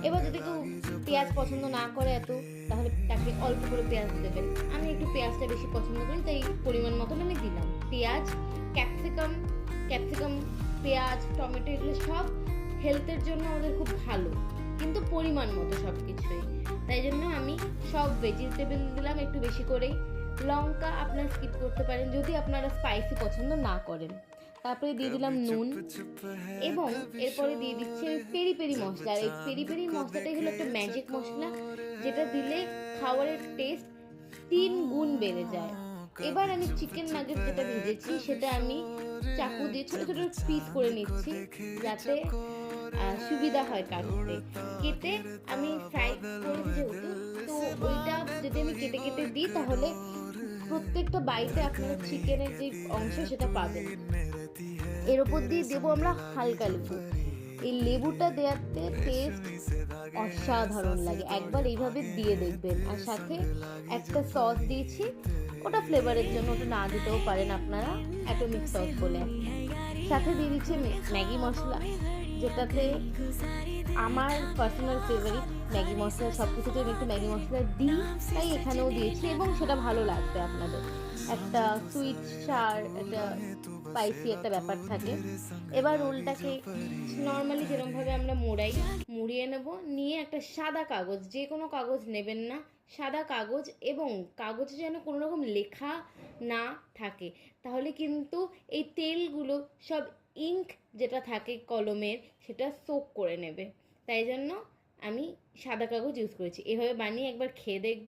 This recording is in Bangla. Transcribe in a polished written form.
এবার যদি কেউ পেঁয়াজ পছন্দ না করে এত, তাহলে তাকে অল্প করে পেঁয়াজ দেবেন। আমি একটু পেঁয়াজটা বেশি পছন্দ করি, তাই পরিমাণ মতন আমি দিলাম পেঁয়াজ। ক্যাপসিকাম ক্যাপসিকাম পেঁয়াজ, টমেটো এগুলো সব হেলথের জন্য আমাদের খুব ভালো, কিন্তু পরিমাণ মতো সব কিছুই। তাই জন্য আমি সব ভেজিটেবল দিলাম একটু বেশি করেই। লঙ্কা আপনারা স্কিপ করতে পারেন যদি আপনারা স্পাইসি পছন্দ না করেন। তারপরে দিয়ে দিলাম নুন, এবং এরপরে দিয়ে দিচ্ছি আমি পেরি পেরি মশলা। আর এই পেরি পেরি মশলাটাই হলো একটা ম্যাজিক মশলা, যেটা দিলে খাবারের টেস্ট 3 গুণ বেড়ে যায়। এবার আমি চিকেন নাগেট যেটা ভেজেছি সেটা আমি চাকু দিয়ে ছোট ছোট পিস করে নিচ্ছি, যাতে সুবিধা হয় কাটতে। কেটে আমি ফ্রাই করেছি যেহেতু, তো ওইটা যদি আমি কেটে কেটে দিই তাহলে প্রত্যেকটা বাইটে আপনারা চিকেনের যে অংশ সেটা পাবেন। এর উপর দিয়ে দেবো আমরা হালকা লেবু। এই লেবুটা দেওয়াতে টেস্ট অসাধারণ লাগে, একবার এইভাবে দিয়ে দেখবেন। আর সাথে একটা সস দিয়েছি, ওটা ফ্লেভারের জন্য, ওটা না দিতেও পারেন আপনারা, অ্যাটমিক সস বলে একটা। সাথে দিয়ে দিচ্ছি ম্যাগি মশলা, যেটাতে আমার পার্সোনাল ফেভারিট ম্যাগি মশলা। সব কিছুতে আমি একটু ম্যাগি মশলা দিই, তাই এখানেও দিয়েছি, এবং সেটা ভালো লাগবে আপনাদের। একটা সুইট সার, একটা স্পাইসি একটা ব্যাপার থাকে। এবার রোলটাকে নর্মালি যেরকমভাবে আমরা মুড়িয়ে নেব, নিয়ে একটা সাদা কাগজ, যে কোনো কাগজ নেবেন না, সাদা কাগজ, এবং কাগজে যেন কোনো রকম লেখা না থাকে, তাহলে কিন্তু এই তেলগুলো সব ইঙ্ক যেটা থাকে কলমের সেটা সোক করে নেবে। তাই জন্য আমি সাদা কাগজ ইউজ করেছি। এভাবে বানিয়ে একবার খেয়ে দেখ।